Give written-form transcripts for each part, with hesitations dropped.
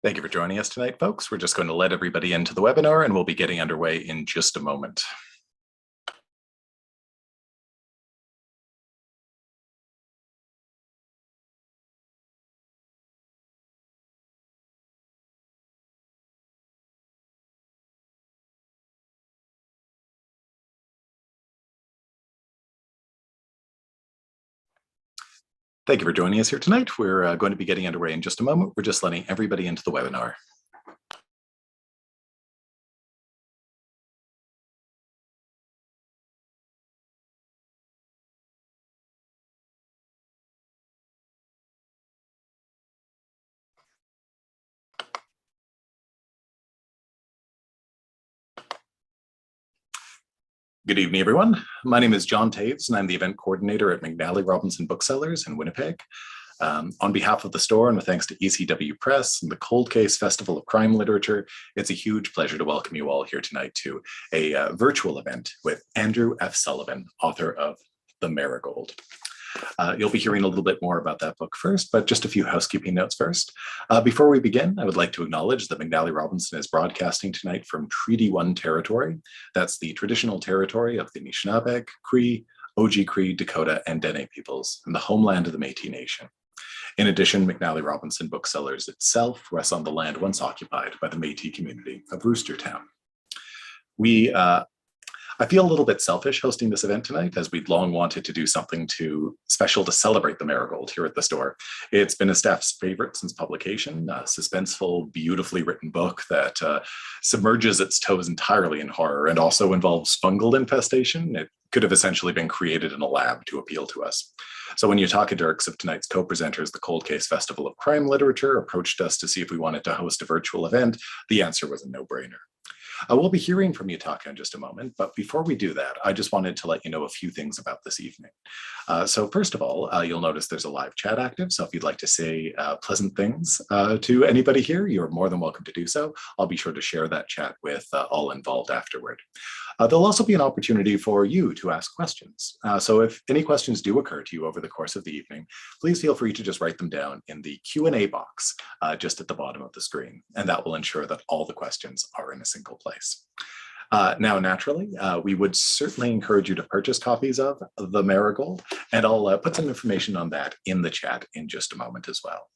Thank you for joining us tonight, folks. We're just going to let everybody into the webinar and we'll be getting underway in just a moment. Thank you for joining us here tonight. We're going to be getting underway in just a moment. We're just letting everybody into the webinar. Good evening, everyone. My name is John Taves, and I'm the event coordinator at McNally Robinson Booksellers in Winnipeg. On behalf of the store, and with thanks to ECW Press and the Cold Case Festival of Crime Literature, it's a huge pleasure to welcome you all here tonight to a virtual event with Andrew F. Sullivan, author of The Marigold. You'll be hearing a little bit more about that book first, but just a few housekeeping notes first. Before we begin, I would like to acknowledge that McNally Robinson is broadcasting tonight from Treaty 1 territory. That's the traditional territory of the Anishinaabe, Cree, Oji-Cree, Dakota, and Dene peoples, and the homeland of the Métis Nation. In addition, McNally Robinson Booksellers itself rests on the land once occupied by the Métis community of Roostertown. I feel a little bit selfish hosting this event tonight, as we'd long wanted to do something special to celebrate The Marigold here at the store. It's been a staff's favorite since publication, a suspenseful, beautifully written book that submerges its toes entirely in horror and also involves fungal infestation. It could have essentially been created in a lab to appeal to us. So when Yutaka Dirks of tonight's co-presenters, the Cold Case Festival of Crime Literature, approached us to see if we wanted to host a virtual event, the answer was a no-brainer. We'll be hearing from Yutaka in just a moment, but before we do that, I just wanted to let you know a few things about this evening. So first of all, you'll notice there's a live chat active, so if you'd like to say pleasant things to anybody here, you're more than welcome to do so. I'll be sure to share that chat with all involved afterward. There'll also be an opportunity for you to ask questions. So if any questions do occur to you over the course of the evening, please feel free to just write them down in the Q&A box just at the bottom of the screen, and that will ensure that all the questions are in a single place. Now, naturally, we would certainly encourage you to purchase copies of The Marigold, and I'll put some information on that in the chat in just a moment as well.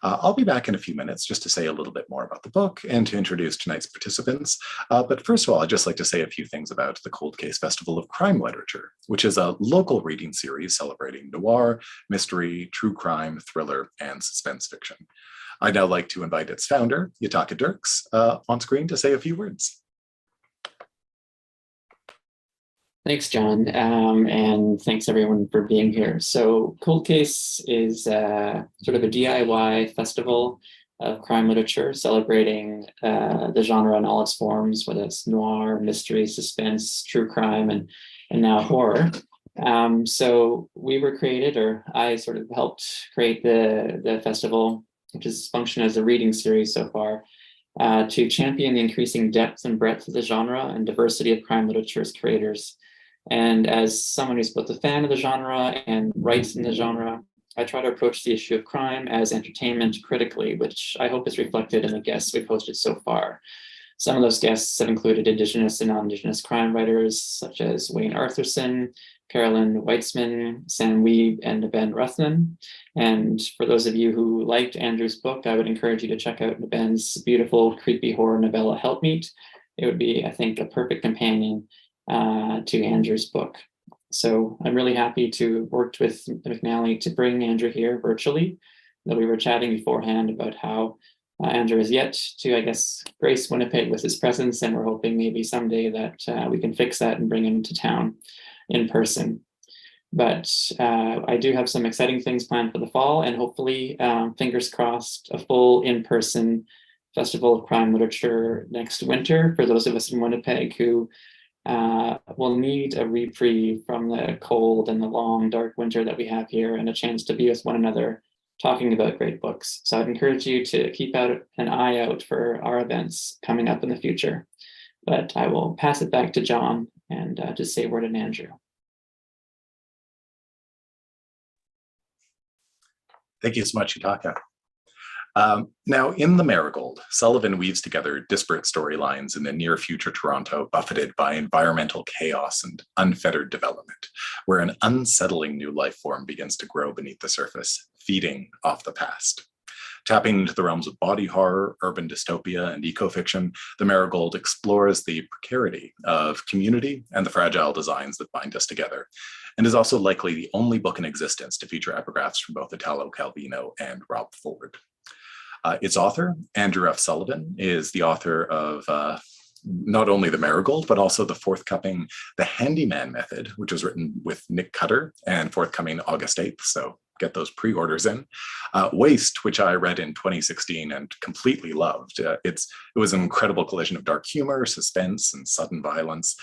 I'll be back in a few minutes just to say a little bit more about the book and to introduce tonight's participants. But first of all, I'd just like to say a few things about the Cold Case Festival of Crime Literature, which is a local reading series celebrating noir, mystery, true crime, thriller, and suspense fiction. I'd now like to invite its founder, Yutaka Dirks, on screen to say a few words. Thanks, John, and thanks everyone for being here. So Cold Case is sort of a DIY festival of crime literature celebrating the genre in all its forms, whether it's noir, mystery, suspense, true crime, and now horror. So we were created, or I sort of helped create the festival, which has functioned as a reading series so far, to champion the increasing depth and breadth of the genre and diversity of crime literature's creators. And as someone who's both a fan of the genre and writes in the genre, I try to approach the issue of crime as entertainment critically, which I hope is reflected in the guests we've hosted so far. Some of those guests have included Indigenous and non-Indigenous crime writers, such as Wayne Arthurson, Carolyn Weitzman, Sam Weeb, and Ben Ruthven. And for those of you who liked Andrew's book, I would encourage you to check out Ben's beautiful, creepy horror novella, Helpmeet. It would be, I think, a perfect companion to Andrew's book. So I'm really happy to work with McNally to bring Andrew here virtually. Though we were chatting beforehand about how Andrew is yet to, I guess, grace Winnipeg with his presence, and we're hoping maybe someday that we can fix that and bring him to town in person. But I do have some exciting things planned for the fall, and hopefully, fingers crossed, a full in-person Festival of Crime Literature next winter for those of us in Winnipeg who will need a reprieve from the cold and the long, dark winter that we have here, and a chance to be with one another talking about great books. So I'd encourage you to keep an eye out for our events coming up in the future. But I will pass it back to John and to Seyward and Andrew. Thank you so much, Yutaka. Now, in The Marigold, Sullivan weaves together disparate storylines in the near future Toronto, buffeted by environmental chaos and unfettered development, where an unsettling new life form begins to grow beneath the surface, feeding off the past. Tapping into the realms of body horror, urban dystopia, and ecofiction, The Marigold explores the precarity of community and the fragile designs that bind us together, and is also likely the only book in existence to feature epigraphs from both Italo Calvino and Rob Ford. Its author, Andrew F. Sullivan, is the author of not only The Marigold, but also the forthcoming The Handyman Method, which was written with Nick Cutter and forthcoming August 8th. So get those pre-orders in. Waste, which I read in 2016 and completely loved. It was an incredible collision of dark humor, suspense, and sudden violence.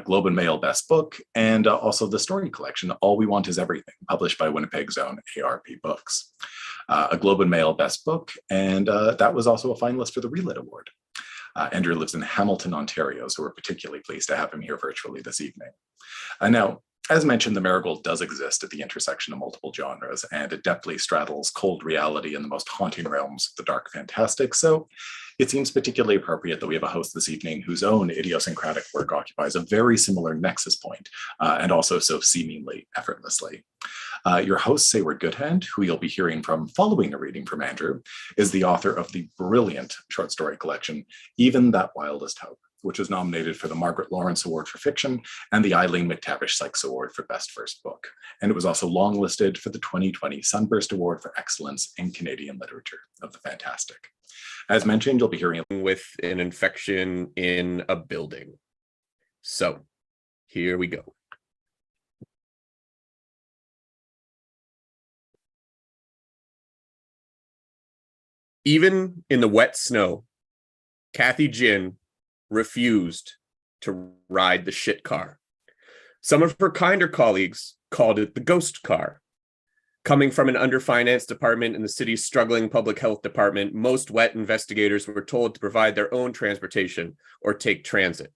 Globe and Mail Best Book, and also the story collection, All We Want Is Everything, published by Winnipeg's own ARP Books. A Globe and Mail Best Book, and that was also a finalist for the Relit Award. Andrew lives in Hamilton, Ontario, so we're particularly pleased to have him here virtually this evening. Now, as mentioned, The Marigold does exist at the intersection of multiple genres, and it deftly straddles cold reality and the most haunting realms of the dark fantastic. So it seems particularly appropriate that we have a host this evening whose own idiosyncratic work occupies a very similar nexus point, and also so seemingly effortlessly. Your host, Seyward Goodhand, who you'll be hearing from following a reading from Andrew, is the author of the brilliant short story collection, Even That Wildest Hope, which was nominated for the Margaret Lawrence Award for Fiction and the Eileen McTavish Sykes Award for Best First Book. And it was also longlisted for the 2020 Sunburst Award for Excellence in Canadian Literature of the Fantastic. As mentioned, you'll be hearing with an infection in a building. So here we go. Even in the wet snow, Kathy Ginn refused to ride the shit car. Some of her kinder colleagues called it the ghost car. Coming from an underfinanced department in the city's struggling public health department, most wet investigators were told to provide their own transportation or take transit.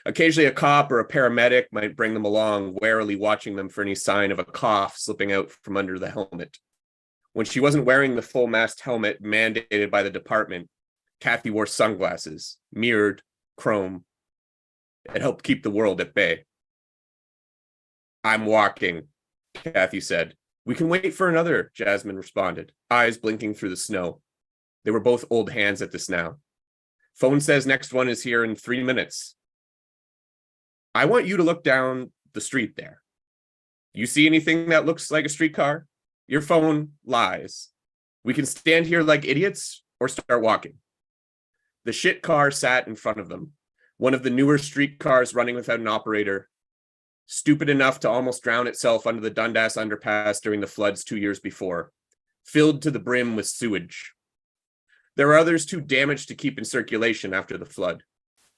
Occasionally, a cop or a paramedic might bring them along, warily watching them for any sign of a cough slipping out from under the helmet. When she wasn't wearing the full mast helmet mandated by the department, Kathy wore sunglasses, mirrored, chrome. It helped keep the world at bay. I'm walking, Kathy said. We can wait for another, Jasmine responded, eyes blinking through the snow. They were both old hands at this now. Phone says next one is here in 3 minutes. I want you to look down the street there. You see anything that looks like a streetcar? Your phone lies. We can stand here like idiots or start walking. The shit car sat in front of them, one of the newer streetcars running without an operator, stupid enough to almost drown itself under the Dundas underpass during the floods 2 years before, filled to the brim with sewage. There are others too damaged to keep in circulation after the flood.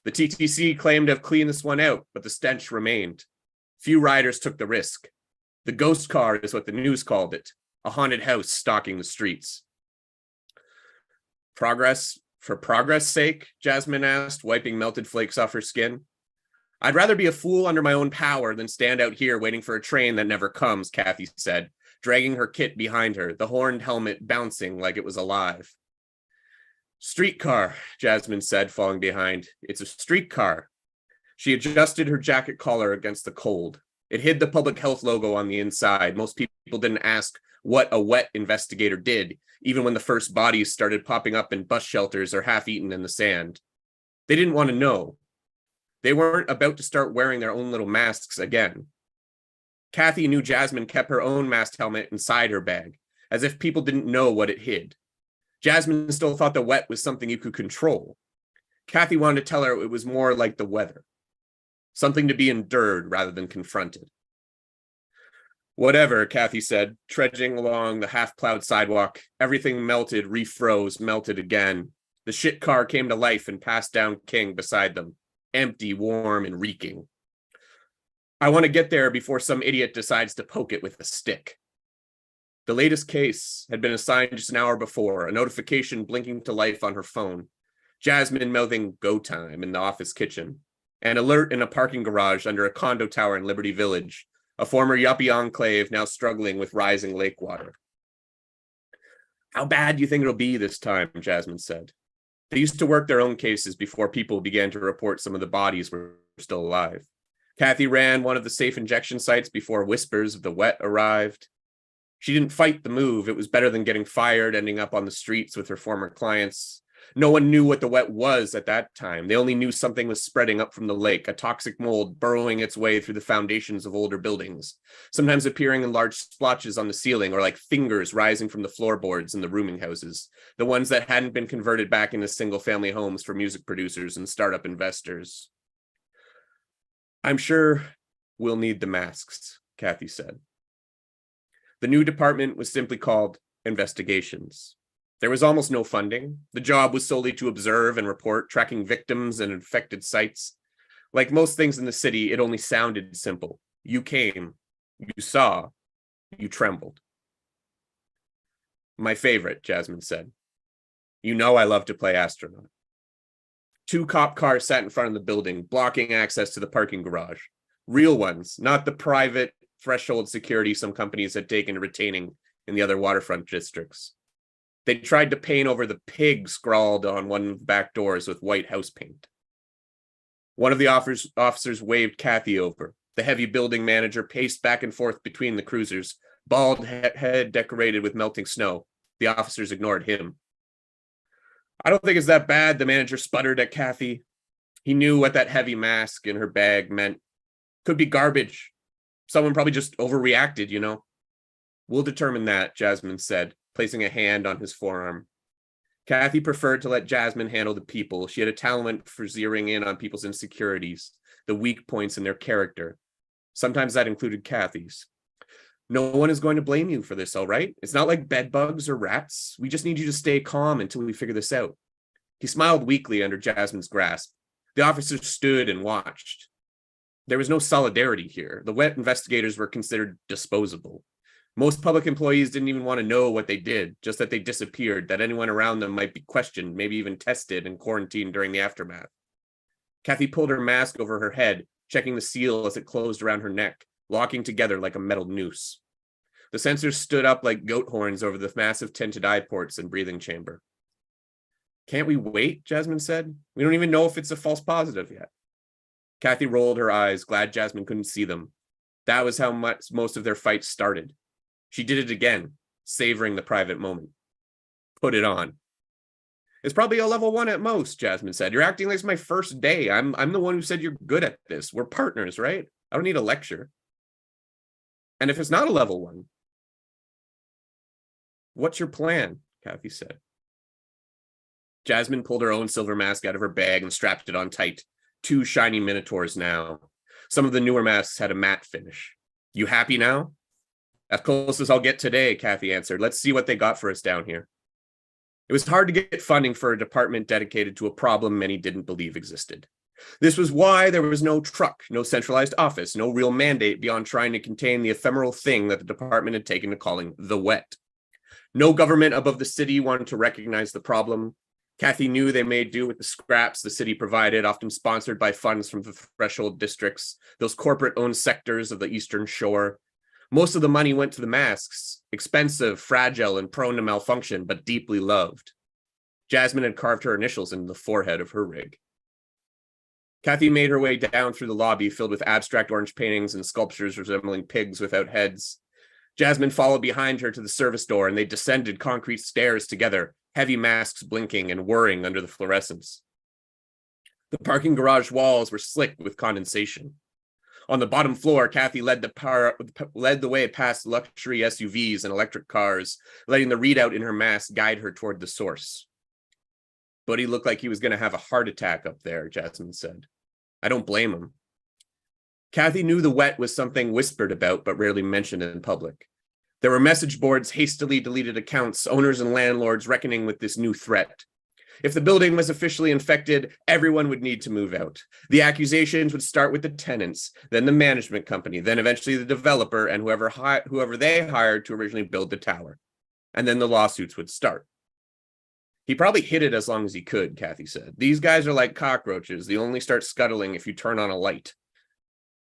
The TTC claimed to have cleaned this one out, but the stench remained. Few riders took the risk. The ghost car is what the news called it, a haunted house stalking the streets. Progress for progress' sake, Jasmine asked, wiping melted flakes off her skin. I'd rather be a fool under my own power than stand out here waiting for a train that never comes, Kathy said, dragging her kit behind her, the horned helmet bouncing like it was alive. Streetcar, Jasmine said, falling behind. It's a streetcar. She adjusted her jacket collar against the cold. It hid the public health logo on the inside. Most people didn't ask what a wet investigator did, even when the first bodies started popping up in bus shelters or half-eaten in the sand. They didn't want to know. They weren't about to start wearing their own little masks again. Kathy knew Jasmine kept her own mast helmet inside her bag, as if people didn't know what it hid. Jasmine still thought the wet was something you could control. Kathy wanted to tell her it was more like the weather, something to be endured rather than confronted. Whatever, Kathy said, trudging along the half-plowed sidewalk. Everything melted, refroze, melted again. The shit car came to life and passed down King beside them, empty, warm, and reeking. I want to get there before some idiot decides to poke it with a stick. The latest case had been assigned just an hour before, a notification blinking to life on her phone. Jasmine mouthing go time in the office kitchen. An alert in a parking garage under a condo tower in Liberty Village, a former yuppie enclave now struggling with rising lake water. How bad do you think it'll be this time? Jasmine said. They used to work their own cases before people began to report some of the bodies were still alive. Kathy ran one of the safe injection sites before whispers of the wet arrived. She didn't fight the move. It was better than getting fired, ending up on the streets with her former clients. No one knew what the wet was at that time. They only knew something was spreading up from the lake, a toxic mold burrowing its way through the foundations of older buildings, sometimes appearing in large splotches on the ceiling or like fingers rising from the floorboards in the rooming houses, the ones that hadn't been converted back into single-family homes for music producers and startup investors. I'm sure we'll need the masks, Kathy said. The new department was simply called Investigations. There was almost no funding. The job was solely to observe and report, tracking victims and infected sites. Like most things in the city, it only sounded simple. You came, you saw, you trembled. My favorite, Jasmine said. You know I love to play astronaut. 2 cop cars sat in front of the building, blocking access to the parking garage. Real ones, not the private threshold security some companies had taken to retaining in the other waterfront districts. They tried to paint over the pig scrawled on one of the back doors with white house paint. One of the officers waved Kathy over. The heavy building manager paced back and forth between the cruisers, bald head decorated with melting snow. The officers ignored him. I don't think it's that bad, the manager sputtered at Kathy. He knew what that heavy mask in her bag meant. Could be garbage. Someone probably just overreacted, you know. We'll determine that, Jasmine said, placing a hand on his forearm. Kathy preferred to let Jasmine handle the people. She had a talent for zeroing in on people's insecurities, the weak points in their character. Sometimes that included Kathy's. No one is going to blame you for this, all right? It's not like bed bugs or rats. We just need you to stay calm until we figure this out. He smiled weakly under Jasmine's grasp. The officers stood and watched. There was no solidarity here. The wet investigators were considered disposable. Most public employees didn't even want to know what they did, just that they disappeared, that anyone around them might be questioned, maybe even tested and quarantined during the aftermath. Kathy pulled her mask over her head, checking the seal as it closed around her neck, locking together like a metal noose. The sensors stood up like goat horns over the massive tinted eye ports and breathing chamber. Can't we wait? Jasmine said. We don't even know if it's a false positive yet. Kathy rolled her eyes, glad Jasmine couldn't see them. That was how most of their fights started. She did it again, savoring the private moment. Put it on. It's probably a level 1 at most, Jasmine said. You're acting like it's my first day. I'm the one who said you're good at this. We're partners, right? I don't need a lecture. And if it's not a level 1, what's your plan? Kathy said. Jasmine pulled her own silver mask out of her bag and strapped it on tight. 2 shiny minotaurs now. Some of the newer masks had a matte finish. You happy now? As close as I'll get today, Kathy answered. Let's see what they got for us down here. It was hard to get funding for a department dedicated to a problem many didn't believe existed. This was why there was no truck, no centralized office, no real mandate beyond trying to contain the ephemeral thing that the department had taken to calling the wet. No government above the city wanted to recognize the problem. Kathy knew they made do with the scraps the city provided, often sponsored by funds from the threshold districts, those corporate-owned sectors of the Eastern Shore. Most of the money went to the masks, expensive, fragile, and prone to malfunction, but deeply loved. Jasmine had carved her initials into the forehead of her rig. Kathy made her way down through the lobby filled with abstract orange paintings and sculptures resembling pigs without heads. Jasmine followed behind her to the service door, and they descended concrete stairs together, heavy masks blinking and whirring under the fluorescence. The parking garage walls were slick with condensation. On the bottom floor, Kathy led the way past luxury SUVs and electric cars, letting the readout in her mask guide her toward the source. But he looked like he was going to have a heart attack up there, Jasmine said. I don't blame him. Kathy knew the wet was something whispered about but rarely mentioned in public. There were message boards, hastily deleted accounts, owners and landlords reckoning with this new threat. If the building was officially infected, everyone would need to move out. The accusations would start with the tenants, then the management company, then eventually the developer and whoever they hired to originally build the tower. And then the lawsuits would start. He probably hid it as long as he could, Kathy said. These guys are like cockroaches. They only start scuttling if you turn on a light.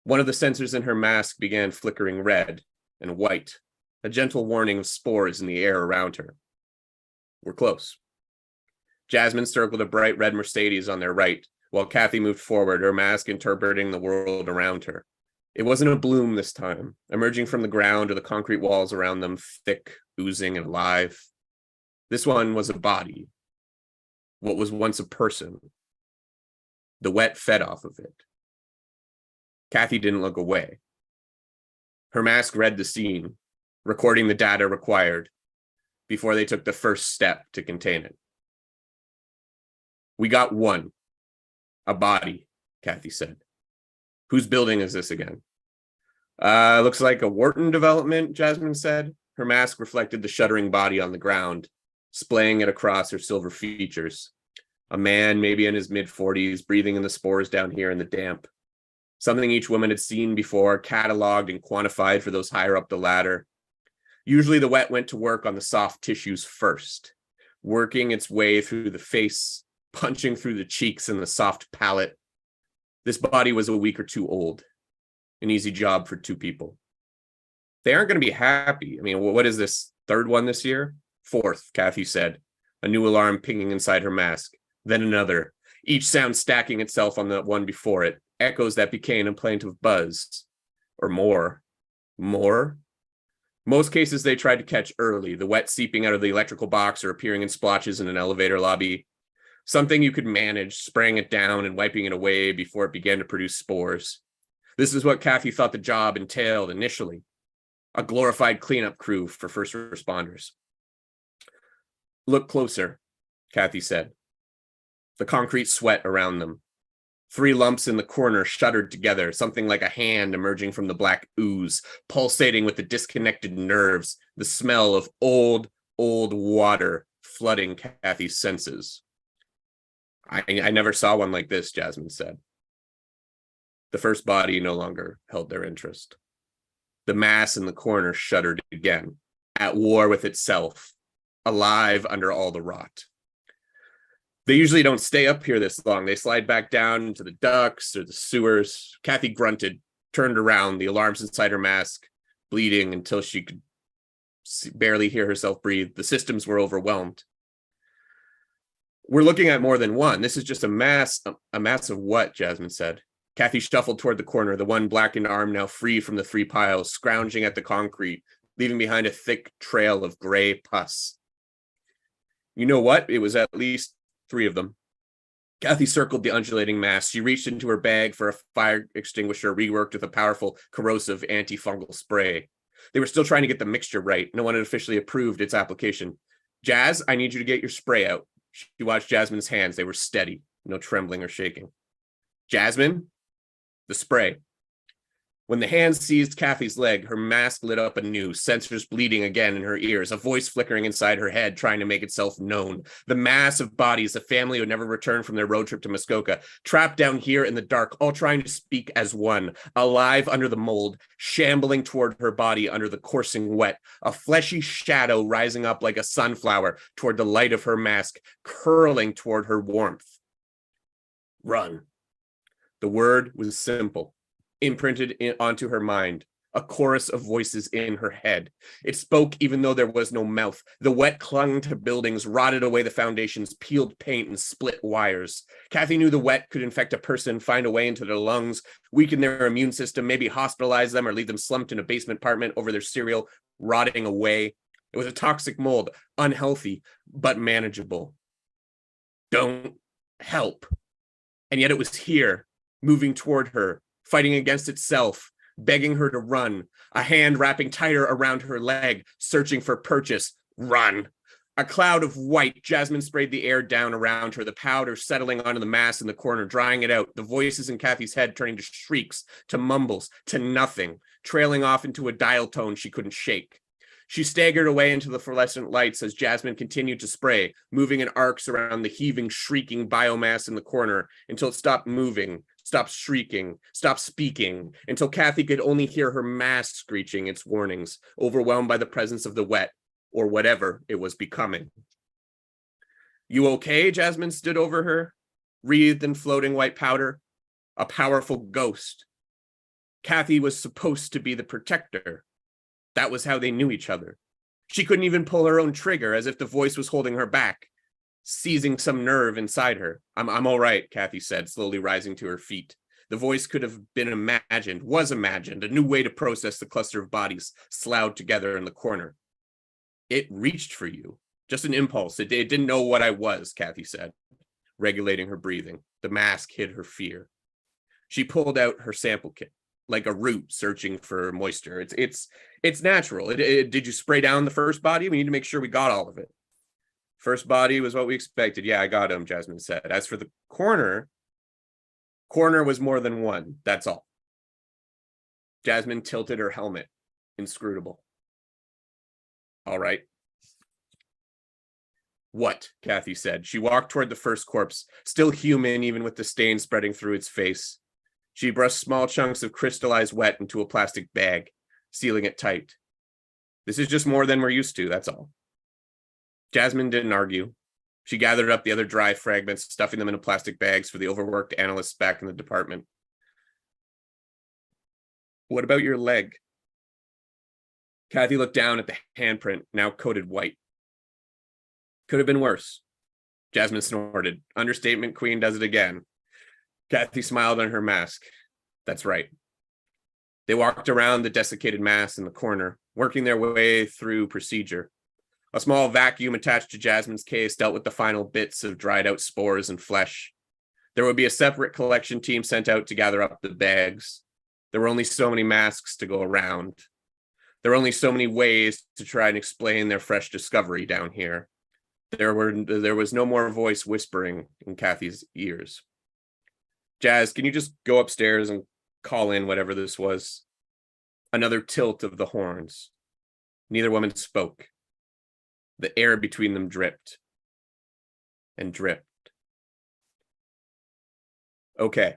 One of the sensors in her mask began flickering red and white, a gentle warning of spores in the air around her. We're close. Jasmine circled a bright red Mercedes on their right, while Kathy moved forward, her mask interpreting the world around her. It wasn't a bloom this time, emerging from the ground or the concrete walls around them, thick, oozing, and alive. This one was a body. What was once a person. The wet fed off of it. Kathy didn't look away. Her mask read the scene, recording the data required before they took the first step to contain it. We got one. A body, Kathy said. Whose building is this again? Looks like a Wharton development, Jasmine said. Her mask reflected the shuddering body on the ground, splaying it across her silver features. A man, maybe in his mid-40s, breathing in the spores down here in the damp. Something each woman had seen before, cataloged and quantified for those higher up the ladder. Usually the wet went to work on the soft tissues first, working its way through the face, punching through the cheeks and the soft palate. This body was a week or two old. An easy job for two people. They aren't going to be happy. I mean, what is this, third one this year? Fourth, Kathy said, a new alarm pinging inside her mask. Then another, each sound stacking itself on the one before it, echoes that became a plaintive buzz. Or more. More? Most cases they tried to catch early, the wet seeping out of the electrical box or appearing in splotches in an elevator lobby. Something you could manage, spraying it down and wiping it away before it began to produce spores. This is what Kathy thought the job entailed initially. A glorified cleanup crew for first responders. Look closer, Kathy said. The concrete sweat around them. 3 lumps in the corner shuddered together, something like a hand emerging from the black ooze, pulsating with the disconnected nerves, the smell of old water flooding Kathy's senses. I never saw one like this, Jasmine said. The first body no longer held their interest. The mass in the corner shuddered again, at war with itself, alive under all the rot. They usually don't stay up here this long. They slide back down into the ducts or the sewers. Kathy grunted, turned around, the alarms inside her mask, bleeding until she could barely hear herself breathe. The systems were overwhelmed. We're looking at more than one. This is just a mass of what, Jasmine said. Kathy shuffled toward the corner, the one blackened arm now free from the 3 piles, scrounging at the concrete, leaving behind a thick trail of gray pus. You know what? It was at least 3 of them. Kathy circled the undulating mass. She reached into her bag for a fire extinguisher reworked with a powerful, corrosive antifungal spray. They were still trying to get the mixture right. No one had officially approved its application. Jazz, I need you to get your spray out. She watched Jasmine's hands. They were steady, no trembling or shaking. Jasmine, the spray. When the hand seized Kathy's leg, her mask lit up anew, sensors bleeding again in her ears, a voice flickering inside her head, trying to make itself known. The mass of bodies, the family who had never returned from their road trip to Muskoka, trapped down here in the dark, all trying to speak as one, alive under the mold, shambling toward her body under the coursing wet, a fleshy shadow rising up like a sunflower toward the light of her mask, curling toward her warmth. Run. The word was simple. Imprinted onto her mind, a chorus of voices in her head. It spoke even though there was no mouth. The wet clung to buildings, rotted away the foundations, peeled paint, and split wires. Kathy knew the wet could infect a person, find a way into their lungs, weaken their immune system, maybe hospitalize them or leave them slumped in a basement apartment over their cereal, rotting away. It was a toxic mold, unhealthy, but manageable. Don't help. And yet it was here, moving toward her, fighting against itself, begging her to run, a hand wrapping tighter around her leg, searching for purchase. Run. A cloud of white, Jasmine sprayed the air down around her, the powder settling onto the mass in the corner, drying it out, the voices in Kathy's head turning to shrieks, to mumbles, to nothing, trailing off into a dial tone she couldn't shake. She staggered away into the fluorescent lights as Jasmine continued to spray, moving in arcs around the heaving, shrieking biomass in the corner until it stopped moving, stopped shrieking, stopped speaking, until Kathy could only hear her mask screeching its warnings, overwhelmed by the presence of the wet, or whatever it was becoming. You okay? Jasmine stood over her, wreathed in floating white powder, a powerful ghost. Kathy was supposed to be the protector. That was how they knew each other. She couldn't even pull her own trigger, as if the voice was holding her back, seizing some nerve inside her. I'm all right, Kathy said, slowly rising to her feet. The voice could have been was imagined, a new way to process the cluster of bodies sloughed together in the corner. It reached for you, just an impulse. It didn't know what I was, Kathy said, regulating her breathing. The mask hid her fear. She pulled out her sample kit, like a root searching for moisture. It's natural. Did you spray down the first body? We need to make sure we got all of it. First body was what we expected. Yeah, I got him, Jasmine said. As for the corner was more than one, that's all. Jasmine tilted her helmet, inscrutable. All right. What? Kathy said. She walked toward the first corpse, still human even with the stain spreading through its face. She brushed small chunks of crystallized wet into a plastic bag, sealing it tight. This is just more than we're used to, that's all. Jasmine didn't argue. She gathered up the other dry fragments, stuffing them into plastic bags for the overworked analysts back in the department. What about your leg? Kathy looked down at the handprint, now coated white. Could have been worse. Jasmine snorted. Understatement queen does it again. Kathy smiled on her mask. That's right. They walked around the desiccated mass in the corner, working their way through procedure. A small vacuum attached to Jasmine's case dealt with the final bits of dried out spores and flesh. There would be a separate collection team sent out to gather up the bags. There were only so many masks to go around. There were only so many ways to try and explain their fresh discovery down here. There was no more voice whispering in Kathy's ears. Jazz, can you just go upstairs and call in whatever this was? Another tilt of the horns. Neither woman spoke. The air between them dripped and dripped. Okay,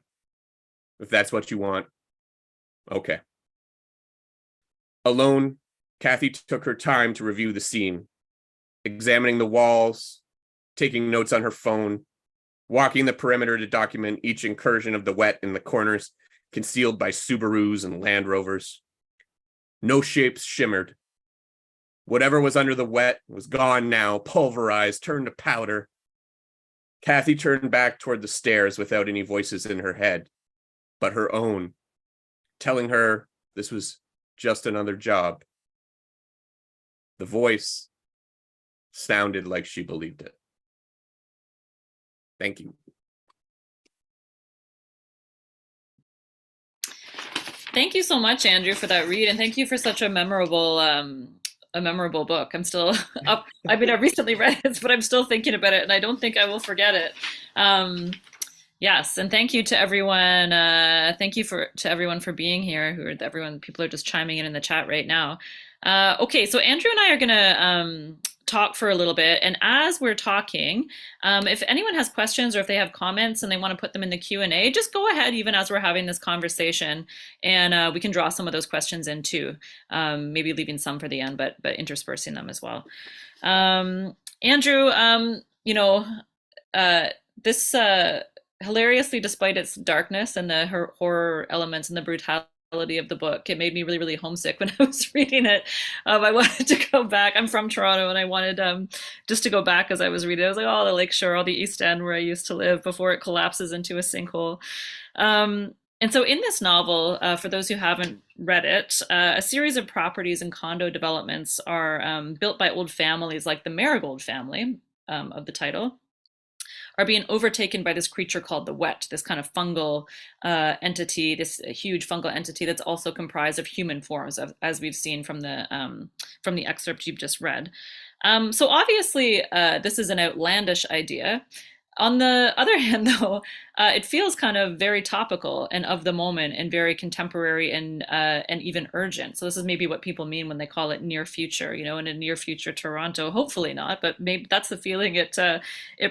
if that's what you want, okay. Alone, Kathy took her time to review the scene, examining the walls, taking notes on her phone, walking the perimeter to document each incursion of the wet in the corners, concealed by Subarus and Land Rovers. No shapes shimmered. Whatever was under the wet was gone now, pulverized, turned to powder. Kathy turned back toward the stairs without any voices in her head, but her own, telling her this was just another job. The voice sounded like she believed it. Thank you. Thank you so much, Andrew, for that read, and thank you for such a memorable book. I'm still up. I mean, I recently read it, but I'm still thinking about it, and I don't think I will forget it. Yes, and thank you to everyone. To everyone for being here. People are just chiming in the chat right now. Okay, so Andrew and I are gonna talk for a little bit, and as we're talking, if anyone has questions or if they have comments and they want to put them in the Q&A, just go ahead even as we're having this conversation, and we can draw some of those questions in too, maybe leaving some for the end, but interspersing them as well. Andrew, this hilariously, despite its darkness and the horror elements and the brutality of the book, it made me really, really homesick when I was reading it. I wanted to go back. I'm from Toronto, and I wanted just to go back as I was reading it. I was like, oh, the Lakeshore, all the East End where I used to live before it collapses into a sinkhole. And so in this novel, for those who haven't read it, a series of properties and condo developments are built by old families like the Marigold family of the title, are being overtaken by this creature called the Wet, this kind of fungal entity, this huge fungal entity that's also comprised of human forms, as we've seen from the excerpt you've just read. So obviously, this is an outlandish idea. On the other hand, though, it feels kind of very topical and of the moment and very contemporary and even urgent. So this is maybe what people mean when they call it near future, in a near future Toronto. Hopefully not, but maybe that's the feeling it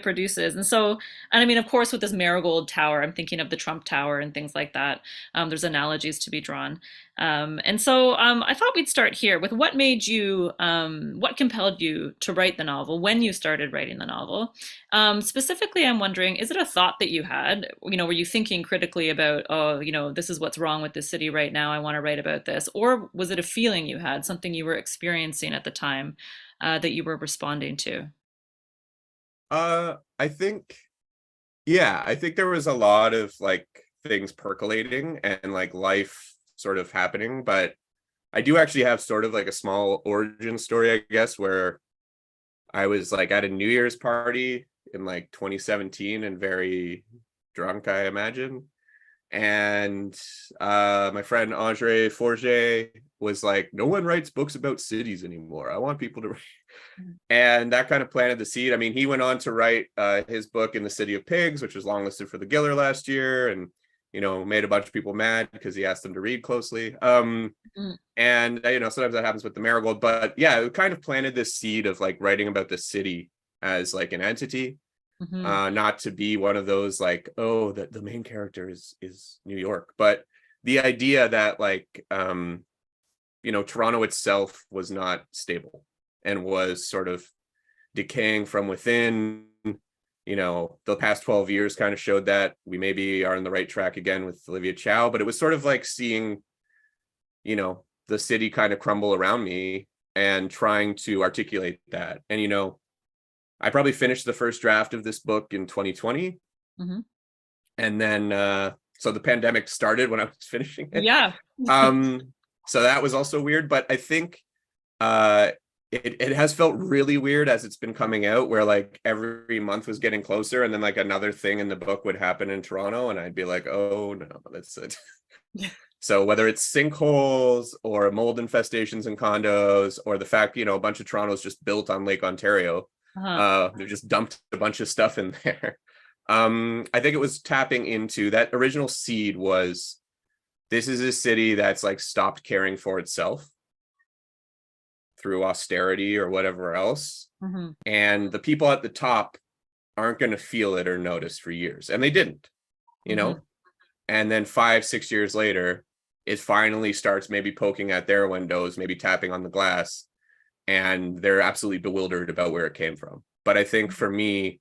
produces. And I mean, of course, with this Marigold Tower, I'm thinking of the Trump Tower and things like that. There's analogies to be drawn. And so I thought we'd start here with what compelled you to write the novel, when you started writing the novel, specifically specifically, I'm wondering, is it a thought that you had? Were you thinking critically about, oh, this is what's wrong with this city right now, I want to write about this? Or was it a feeling you had, something you were experiencing at the time that you were responding to? I think, yeah, I think there was a lot of like things percolating and like life sort of happening, but I do actually have sort of like a small origin story, I guess, where I was like at a New Year's party in like 2017 and very drunk, I imagine. And my friend Andre Forget was like, no one writes books about cities anymore. I want people to write. And that kind of planted the seed. I mean, he went on to write his book In the City of Pigs, which was longlisted for the Giller last year, and made a bunch of people mad because he asked them to read closely. And sometimes that happens with the Marigold, but yeah, it kind of planted this seed of like writing about the city as like an entity, not to be one of those like, oh, the main character is New York, but the idea that like Toronto itself was not stable and was sort of decaying from within. The past 12 years kind of showed that we maybe are on the right track again with Olivia Chow, but it was sort of like seeing, the city kind of crumble around me and trying to articulate that. And, I probably finished the first draft of this book in 2020. And then, so the pandemic started when I was finishing it. Yeah. So that was also weird, but I think, it has felt really weird as it's been coming out, where like every month was getting closer and then like another thing in the book would happen in Toronto and I'd be like, oh no, that's it. So whether it's sinkholes or mold infestations in condos, or the fact, a bunch of Toronto's just built on Lake Ontario, they've just dumped a bunch of stuff in there. I think it was tapping into that original seed was, this is a city that's like stopped caring for itself through austerity or whatever else. And the people at the top aren't going to feel it or notice for years. And they didn't, and then 5-6 years later, it finally starts maybe poking at their windows, maybe tapping on the glass, and they're absolutely bewildered about where it came from. But I think for me,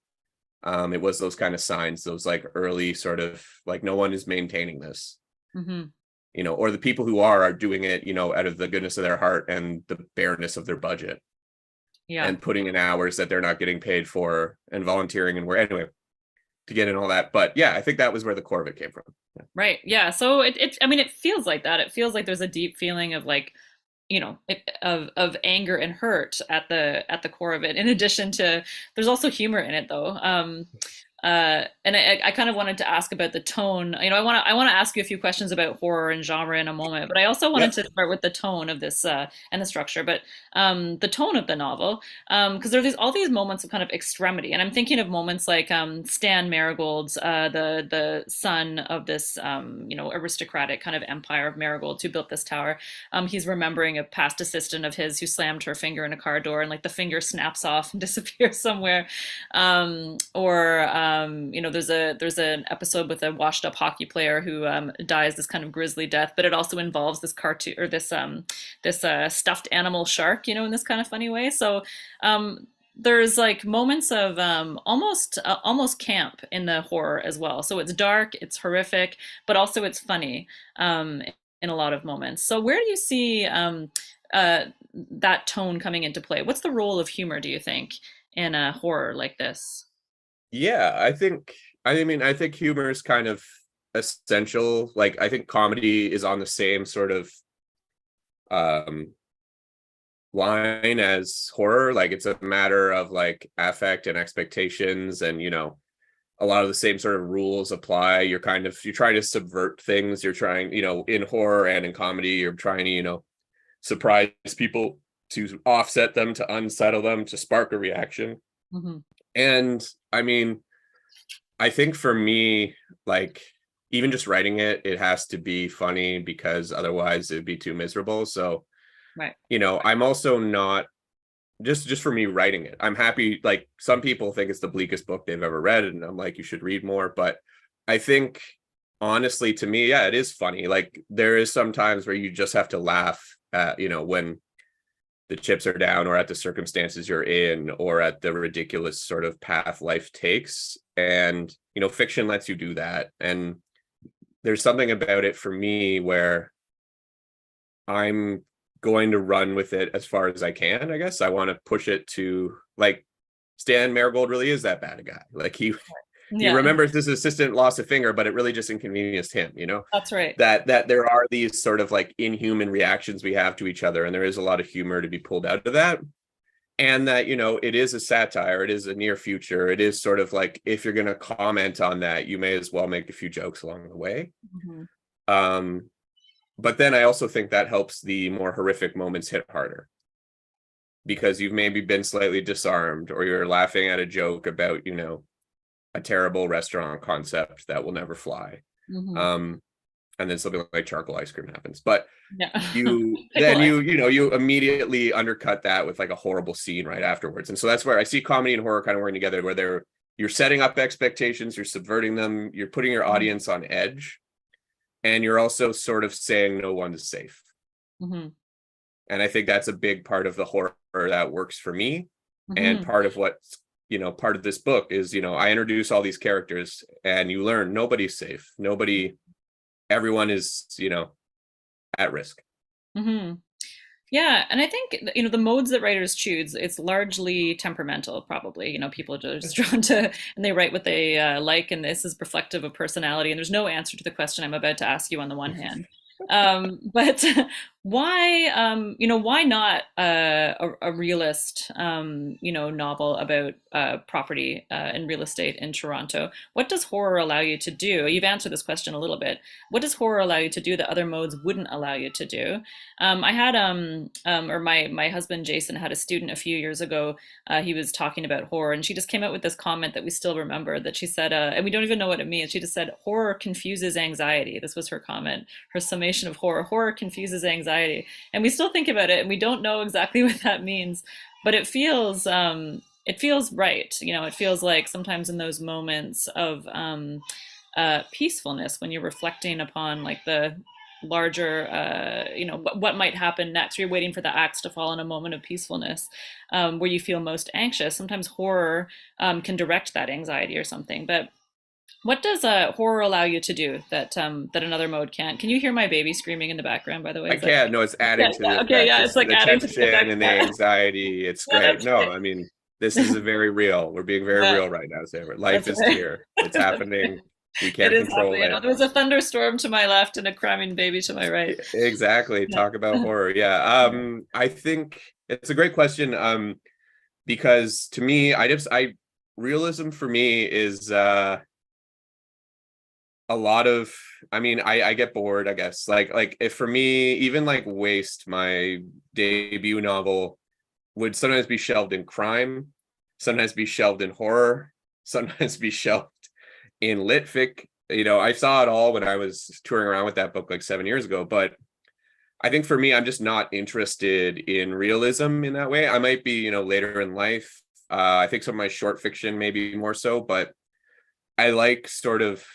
it was those kind of signs, those like early sort of like, no one is maintaining this. Or the people who are doing it, out of the goodness of their heart and the bareness of their budget. Yeah. And putting in hours that they're not getting paid for and volunteering and anyway, to get in all that. But yeah, I think that was where the core of it came from. Yeah. Right. Yeah. So it feels like that. It feels like there's a deep feeling of like, of anger and hurt at the core of it. In addition to, there's also humor in it though. And I kind of wanted to ask about the tone. I want to ask you a few questions about horror and genre in a moment, but I also wanted to start with the tone of this and the structure, but the tone of the novel, because there's all these moments of kind of extremity, and I'm thinking of moments like Stan Marigold's the son of this aristocratic kind of empire of Marigold who built this tower. He's remembering a past assistant of his who slammed her finger in a car door, and like the finger snaps off and disappears somewhere, there's an episode with a washed up hockey player who dies this kind of grisly death, but it also involves this cartoon or this stuffed animal shark, in this kind of funny way. So there's like moments of almost camp in the horror as well. So it's dark, it's horrific, but also it's funny in a lot of moments. So where do you see that tone coming into play? What's the role of humor, do you think, in a horror like this? Yeah, I think humor is kind of essential. Like, I think comedy is on the same sort of line as horror. Like, it's a matter of like affect and expectations, and a lot of the same sort of rules apply. You're trying to subvert things. You're trying, in horror and in comedy, you're trying to, surprise people, to offset them, to unsettle them, to spark a reaction. And I think for me, like, even just writing it has to be funny, because otherwise it'd be too miserable. So, right. I'm also not just for me writing it. I'm happy. Like, some people think it's the bleakest book they've ever read, and I'm like, you should read more. But I think, honestly, to me, yeah, it is funny. Like, there is some times where you just have to laugh at, when the chips are down, or at the circumstances you're in, or at the ridiculous sort of path life takes. And, you know, fiction lets you do that. And there's something about it for me where I'm going to run with it as far as I can, I guess. I want to push it to, like, Stan Marigold really is that bad a guy. Like, he remembers his assistant lost a finger, but it really just inconvenienced him, you know? That's right. That there are these sort of like inhuman reactions we have to each other, and there is a lot of humor to be pulled out of that. And that, you know, it is a satire, it is a near future, it is sort of like, if you're going to comment on that, you may as well make a few jokes along the way. But then I also think that helps the more horrific moments hit harder, because you've maybe been slightly disarmed, or you're laughing at a joke about, you know, a terrible restaurant concept that will never fly. And then something like charcoal ice cream happens, but you immediately undercut that with like a horrible scene right afterwards. And so that's where I see comedy and horror kind of working together, where you're setting up expectations, you're subverting them, you're putting your audience on edge, and you're also sort of saying no one is safe. And I think that's a big part of the horror that works for me. And part of what, you know, part of this book is, you know, I introduce all these characters and you learn nobody's safe. Everyone is, you know, at risk. Yeah, and I think, you know, the modes that writers choose, it's largely temperamental, probably. You know, people are just drawn to, and they write what they like, and this is reflective of personality. And there's no answer to the question I'm about to ask you on the one hand. But why, you know, why not a realist, you know, novel about property and real estate in Toronto? What does horror allow you to do? You've answered this question a little bit. What does horror allow you to do that other modes wouldn't allow you to do? I had, or my husband Jason had a student a few years ago. He was talking about horror, and she just came out with this comment that we still remember. That she said, and we don't even know what it means. She just said, "Horror confuses anxiety." This was her comment. Her summation of horror. Horror confuses anxiety, and we still think about it, and we don't know exactly what that means. But it feels right. You know, it feels like sometimes in those moments of peacefulness, when you're reflecting upon like the larger, you know, what might happen next. You're waiting for the axe to fall in a moment of peacefulness, where you feel most anxious. Sometimes horror can direct that anxiety or something. But what does horror allow you to do that another mode can't? Can you hear my baby screaming in the background, by the way? I can. No, it's adding to the it's like the adding to tension and the anxiety. It's great. No, I mean, this is very real. We're being very real right now, Seyward. Life is here. It's happening. We can't control it. You know, there was a thunderstorm to my left and a crying baby to my right. Exactly. Talk about horror. Yeah. I think it's a great question. Because to me, realism for me is a lot of, I mean, I get bored, I guess. Like if for me, even like Waste, my debut novel, would sometimes be shelved in crime, sometimes be shelved in horror, sometimes be shelved in lit fic. You know, I saw it all when I was touring around with that book like 7 years ago. But I think for me, I'm just not interested in realism in that way. I might be, you know, later in life. I think some of my short fiction maybe more so, but I like sort of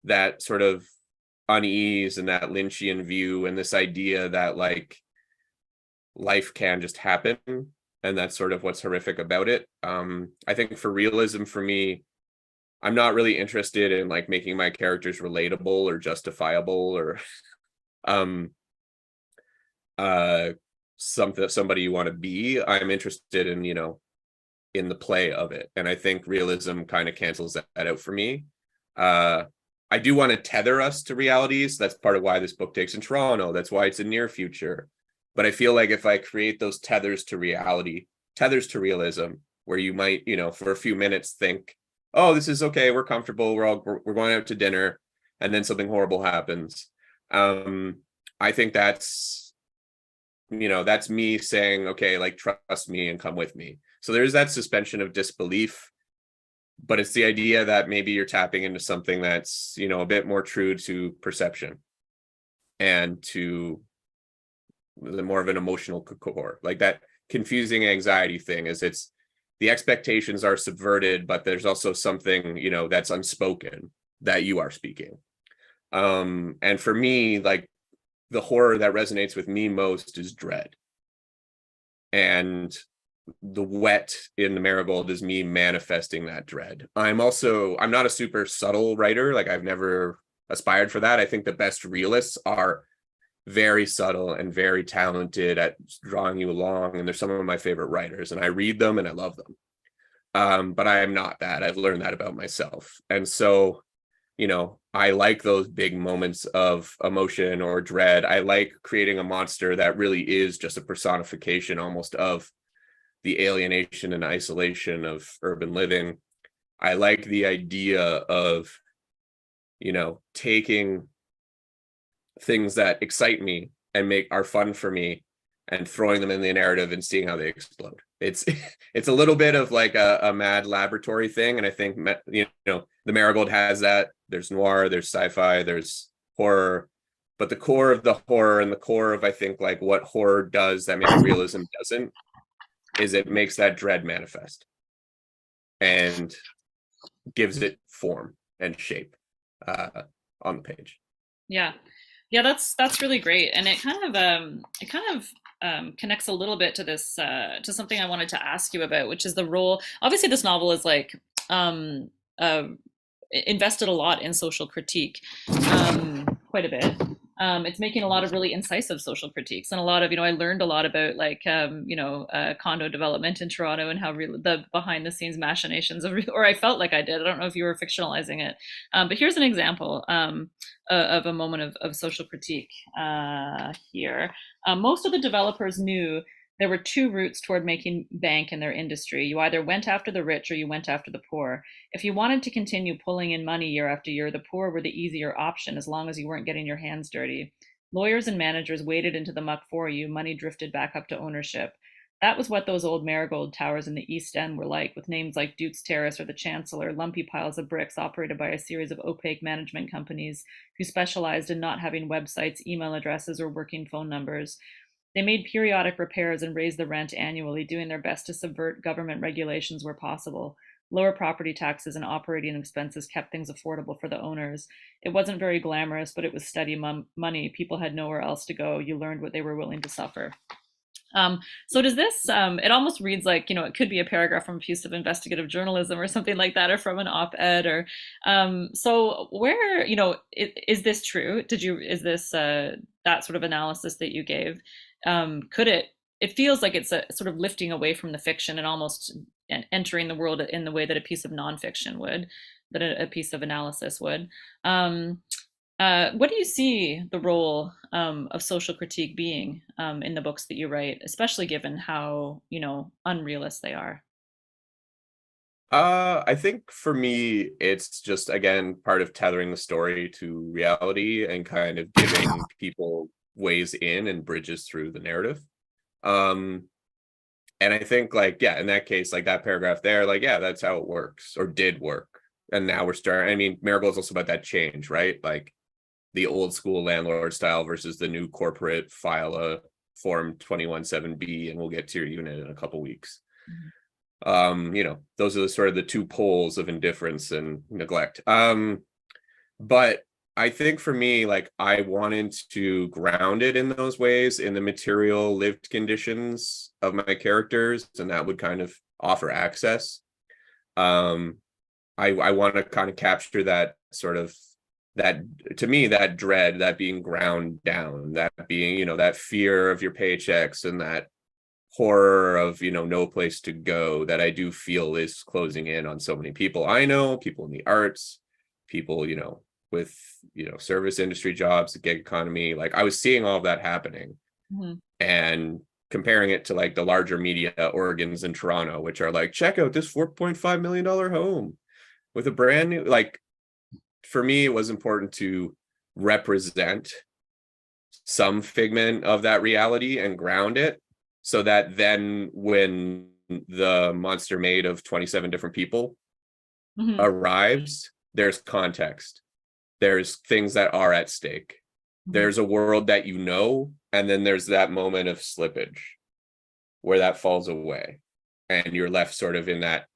that sort of unease and that Lynchian view, and this idea that like life can just happen, and that's sort of what's horrific about it. I think for realism, for me, I'm not really interested in like making my characters relatable or justifiable or somebody you want to be. I'm interested in, you know, in the play of it, and I think realism kind of cancels that out for me. I do want to tether us to realities. That's part of why this book takes in Toronto. That's why it's a near future. But I feel like if I create those tethers to reality, tethers to realism, where you might, you know, for a few minutes think, oh, this is okay, we're comfortable, we're going out to dinner, and then something horrible happens. I think that's, you know, that's me saying, okay, like, trust me and come with me. So there's that suspension of disbelief. But it's the idea that maybe you're tapping into something that's, you know, a bit more true to perception and to the more of an emotional core. Like that confusing anxiety thing is, it's the expectations are subverted, but there's also something, you know, that's unspoken that you are speaking. And for me, like the horror that resonates with me most is dread. and the wet in the Marigold is me manifesting that dread. I'm not a super subtle writer. Like, I've never aspired for that. I think the best realists are very subtle and very talented at drawing you along, and they're some of my favorite writers, and I read them and I love them. But I am not that. I've learned that about myself. And so, I like those big moments of emotion or dread. I like creating a monster that really is just a personification almost of the alienation and isolation of urban living. I like the idea of, taking things that excite me and are fun for me and throwing them in the narrative and seeing how they explode. It's a little bit of like a mad laboratory thing. And I think, the Marigold has that. There's noir, there's sci-fi, there's horror, but the core of the horror and the core of, I think, like what horror does that maybe realism doesn't, is it makes that dread manifest and gives it form and shape on the page. Yeah, that's really great, and it kind of connects a little bit to this to something I wanted to ask you about, which is the role. Obviously, this novel is like invested a lot in social critique, quite a bit. It's making a lot of really incisive social critiques, and a lot of, I learned a lot about like, condo development in Toronto and how the behind the scenes machinations or I felt like I did. I don't know if you were fictionalizing it, but here's an example of a moment of social critique here. Most of the developers knew there were two routes toward making bank in their industry. You either went after the rich or you went after the poor. If you wanted to continue pulling in money year after year, the poor were the easier option as long as you weren't getting your hands dirty. Lawyers and managers waded into the muck for you. Money drifted back up to ownership. That was what those old Marigold towers in the East End were like, with names like Duke's Terrace or the Chancellor, lumpy piles of bricks operated by a series of opaque management companies who specialized in not having websites, email addresses, or working phone numbers. They made periodic repairs and raised the rent annually, doing their best to subvert government regulations where possible. Lower property taxes and operating expenses kept things affordable for the owners. It wasn't very glamorous, but it was steady money. People had nowhere else to go. You learned what they were willing to suffer. So does this, it almost reads like, it could be a paragraph from a piece of investigative journalism or something like that, or from an op-ed, or, so where, is this true? Is this that sort of analysis that you gave? It feels like it's a sort of lifting away from the fiction and almost entering the world in the way that a piece of nonfiction would, that a piece of analysis would. What do you see the role of social critique being in the books that you write, especially given how, unrealist they are? I think for me, it's just, again, part of tethering the story to reality and kind of giving people ways in and bridges through the narrative. And I think, like, yeah, in that case, like that paragraph there, like, yeah, that's how it works or did work. And now we're starting, I mean, Marigold's also about that change, right? Like the old school landlord style versus the new corporate file a form 21-7B and we'll get to your unit in a couple weeks. Mm-hmm. Those are the sort of the two poles of indifference and neglect. But I think for me, like, I wanted to ground it in those ways, in the material lived conditions of my characters, and that would kind of offer access. I want to kind of capture that sort of, that, to me, that dread, that being ground down, that being, that fear of your paychecks and that horror of, no place to go that I do feel is closing in on so many people. I know people in the arts, people, with, service industry jobs, the gig economy. Like, I was seeing all of that happening. Mm-hmm. And comparing it to like the larger media organs in Toronto, which are like, check out this $4.5 million home with a brand new, like, for me, it was important to represent some figment of that reality and ground it, so that then when the monster made of 27 different people mm-hmm. arrives, there's context. There's things that are at stake. Mm-hmm. There's a world that and then there's that moment of slippage where that falls away and you're left sort of in that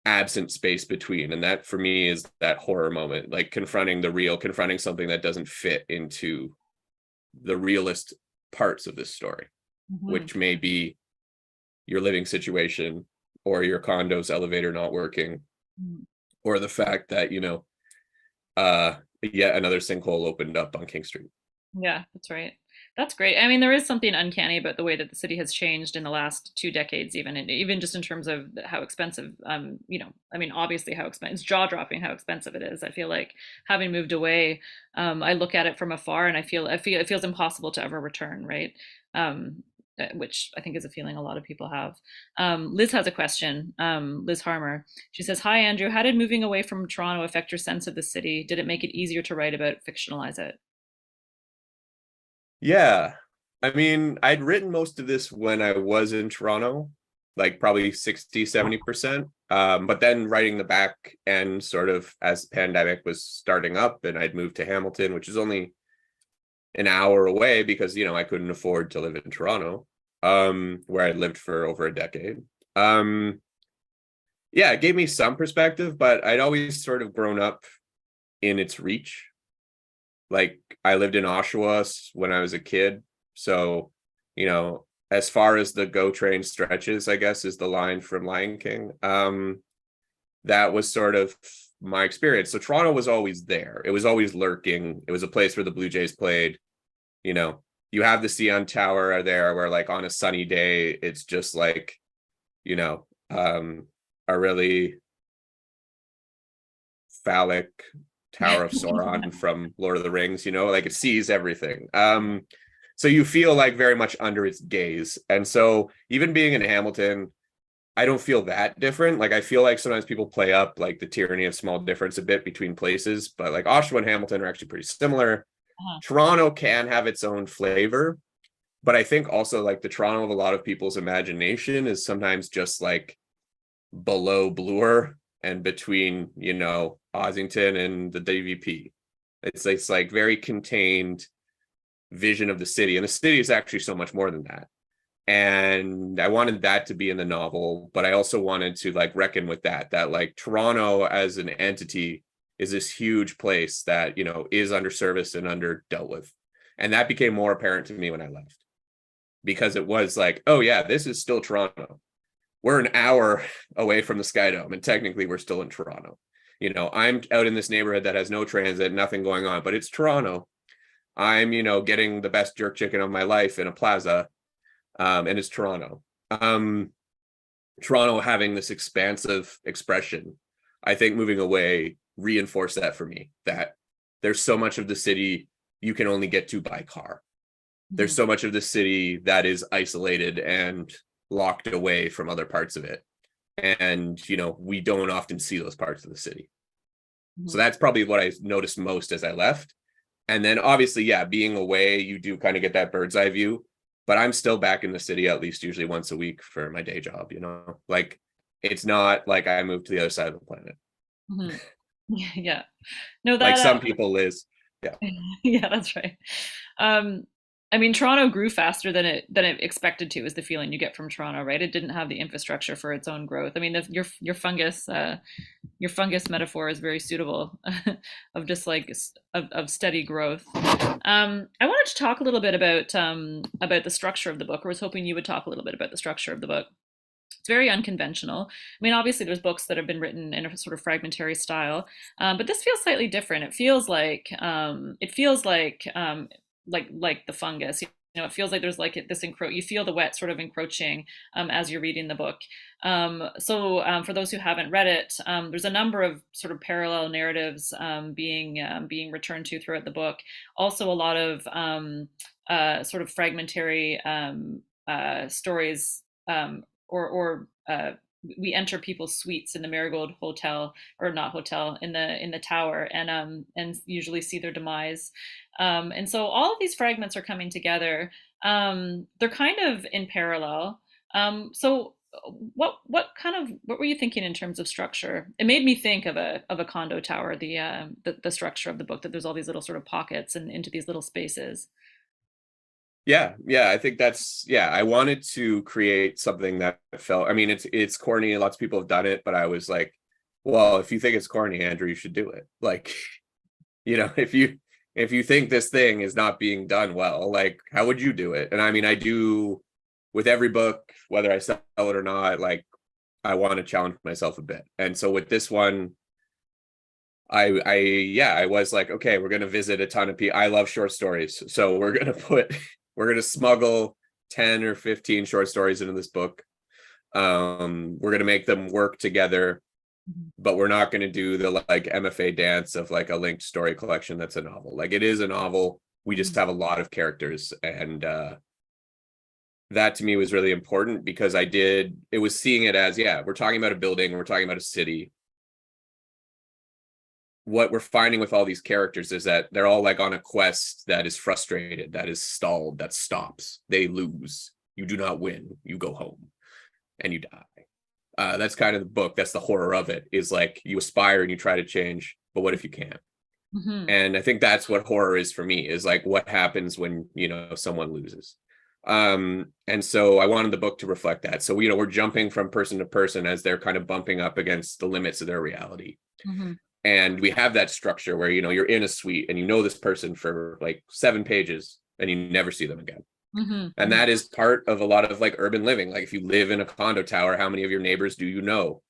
absent space between. And that for me is that horror moment, like confronting the real, confronting something that doesn't fit into the realist parts of this story, mm-hmm. which may be your living situation, or your condo's elevator not working, or the fact that, yet another sinkhole opened up on King Street. Yeah, that's right. That's great. I mean, there is something uncanny about the way that the city has changed in the last 2 decades, even, and even just in terms of how expensive, I mean, obviously how expensive, it's jaw-dropping how expensive it is. I feel like having moved away, I look at it from afar and I feel it feels impossible to ever return, right? Which I think is a feeling a lot of people have. Liz has a question, Liz Harmer. She says, "Hi, Andrew. How did moving away from Toronto affect your sense of the city? Did it make it easier to write about, fictionalize it?" Yeah. I mean, I'd written most of this when I was in Toronto, like probably 60, 70%. But then writing the back end sort of as the pandemic was starting up and I'd moved to Hamilton, which is only an hour away because, I couldn't afford to live in Toronto, where I'd lived for over a decade. Yeah, it gave me some perspective, but I'd always sort of grown up in its reach. Like I lived in Oshawa when I was a kid. So, as far as the GO train stretches, I guess is the line from Lion King. That was sort of my experience. So Toronto was always there. It was always lurking. It was a place where the Blue Jays played. You have the CN Tower there where like on a sunny day, it's just like, a really phallic Tower of Sauron from Lord of the Rings, like it sees everything. So you feel like very much under its gaze. And so even being in Hamilton, I don't feel that different. Like I feel like sometimes people play up like the tyranny of small difference a bit between places, but like Oshawa and Hamilton are actually pretty similar. Toronto can have its own flavor, but I think also like the Toronto of a lot of people's imagination is sometimes just like below Bloor and between, Ossington and the DVP. It's like very contained vision of the city, and the city is actually so much more than that. And I wanted that to be in the novel, but I also wanted to like reckon with that like Toronto as an entity is this huge place that, is underserviced and under dealt with. And that became more apparent to me when I left, because it was like, oh yeah, this is still Toronto. We're an hour away from the Sky Dome, and technically we're still in Toronto. I'm out in this neighborhood that has no transit, nothing going on, but it's Toronto. I'm, getting the best jerk chicken of my life in a plaza, and it's Toronto. Toronto having this expansive expression, I think moving away reinforced that for me, that there's so much of the city you can only get to by car. There's so much of the city that is isolated and locked away from other parts of it. And, we don't often see those parts of the city. So that's probably what I noticed most as I left. And then obviously, yeah, being away, you do kind of get that bird's eye view, but I'm still back in the city at least usually once a week for my day job, like it's not like I moved to the other side of the planet. Yeah. No, that like some people, Liz. Yeah. Yeah, that's right. I mean, Toronto grew faster than it expected to, is the feeling you get from Toronto, right? It didn't have the infrastructure for its own growth. I mean, your fungus metaphor is very suitable of just like of steady growth. I wanted to talk a little bit about the structure of the book. I was hoping you would talk a little bit about the structure of the book. It's very unconventional. I mean, obviously there's books that have been written in a sort of fragmentary style, but this feels slightly different. It feels like the fungus. It feels like there's like this you feel the wet sort of encroaching as you're reading the book. So for those who haven't read it, there's a number of sort of parallel narratives being returned to throughout the book. Also, a lot of sort of fragmentary stories, or we enter people's suites in the Marigold hotel, or not hotel, in the tower, and usually see their demise. And so all of these fragments are coming together. They're kind of in parallel. So what were you thinking in terms of structure? It made me think of a condo tower, the structure of the book, that there's all these little sort of pockets and into these little spaces. Yeah, I think I wanted to create something that felt, I mean, it's corny, lots of people have done it, but I was like, well, if you think it's corny, Andrew, you should do it. Like, if you think this thing is not being done well, like, how would you do it? And I mean, I do with every book, whether I sell it or not, like I want to challenge myself a bit. And so with this one, I was like, okay, we're gonna visit a ton of people. I love short stories, so we're gonna smuggle 10 or 15 short stories into this book. We're gonna make them work together, but we're not gonna do the like MFA dance of like a linked story collection that's a novel. Like it is a novel. We just have a lot of characters, and that to me was really important because it was seeing it as, yeah, we're talking about a building, we're talking about a city. What we're finding with all these characters is that they're all like on a quest that is frustrated, that is stalled, that stops. They lose. You do not win. You go home and you die. That's kind of the book. That's the horror of it, is like you aspire and you try to change, but what if you can't? Mm-hmm. And I think that's what horror is for me, is like what happens when, someone loses. And so I wanted the book to reflect that. So, we're jumping from person to person as they're kind of bumping up against the limits of their reality. Mm-hmm. And we have that structure where, you're in a suite and this person for like 7 pages and you never see them again. Mm-hmm. And that is part of a lot of like urban living. Like if you live in a condo tower, how many of your neighbors do you know?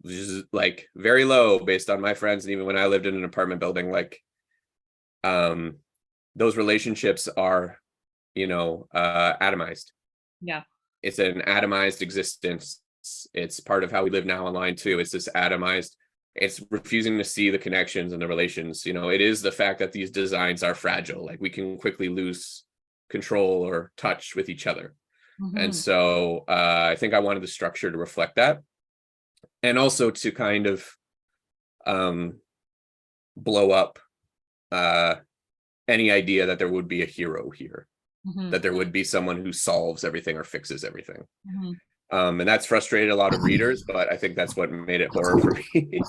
Which is like very low based on my friends. And even when I lived in an apartment building, like those relationships are, atomized. Yeah. It's an atomized existence. It's part of how we live now online too. It's this atomized. It's refusing to see the connections and the relations. It is the fact that these designs are fragile. Like we can quickly lose control or touch with each other. Mm-hmm. And so I think I wanted the structure to reflect that. And also to kind of blow up any idea that there would be a hero here, mm-hmm. that there would be someone who solves everything or fixes everything. Mm-hmm. And that's frustrated a lot of readers, but I think that's what made it horror for me.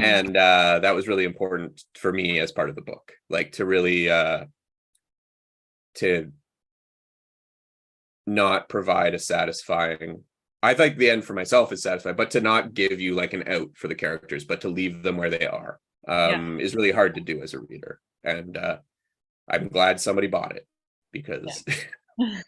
And that was really important for me as part of the book, like to really to not provide a satisfying, I think the end for myself is satisfied, but to not give you like an out for the characters, but to leave them where they are is really hard to do as a reader. And I'm glad somebody bought it, because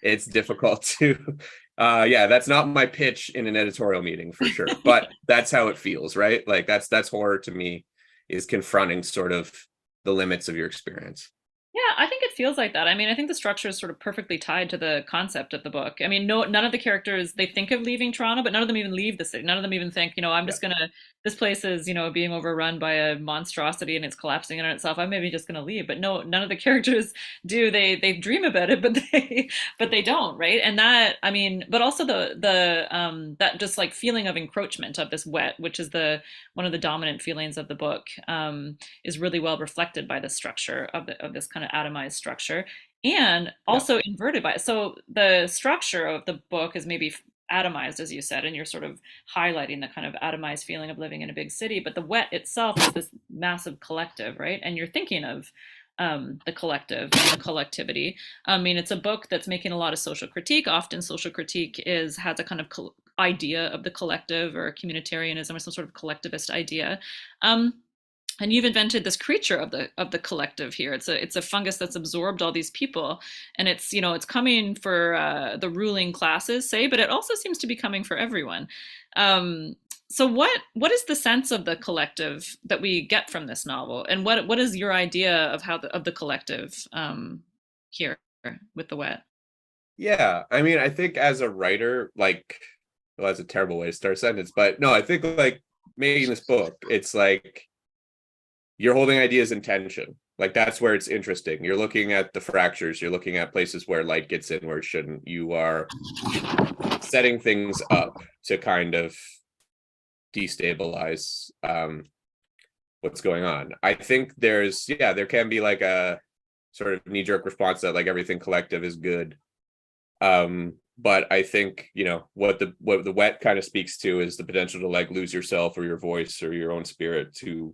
it's difficult to that's not my pitch in an editorial meeting for sure, but that's how it feels, right? Like that's horror to me, is confronting sort of the limits of your experience. Yeah, I think it feels like that. I mean, I think the structure is sort of perfectly tied to the concept of the book. I mean, none of the characters, they think of leaving Toronto, but none of them even leave the city. None of them even think, I'm just gonna, this place is, being overrun by a monstrosity and it's collapsing in on itself. I'm maybe just gonna leave. But no, none of the characters do. They dream about it, but they don't, right? And that, I mean, but also the that just like feeling of encroachment of this wet, which is one of the dominant feelings of the book, is really well reflected by the structure of this kind of atomized structure, and also inverted by it. So the structure of the book is maybe atomized, as you said, and you're sort of highlighting the kind of atomized feeling of living in a big city, but the wet itself is this massive collective, right? And you're thinking of the collective and the collectivity. I mean, it's a book that's making a lot of social critique. Often social critique has a kind of idea of the collective or communitarianism or some sort of collectivist idea. And you've invented this creature of the collective here. It's a fungus that's absorbed all these people, and it's coming for the ruling classes, say, but it also seems to be coming for everyone. So what is the sense of the collective that we get from this novel, and what is your idea of of the collective here with the wet? Yeah, I mean, I think as a writer, like, well, that's a terrible way to start a sentence, but no, I think like making this book, it's like you're holding ideas in tension. Like that's where it's interesting. You're looking at the fractures. You're looking at places where light gets in where it shouldn't. You are setting things up to kind of destabilize what's going on. I think there can be like a sort of knee-jerk response that like everything collective is good. But I think, what the wet kind of speaks to is the potential to like lose yourself or your voice or your own spirit to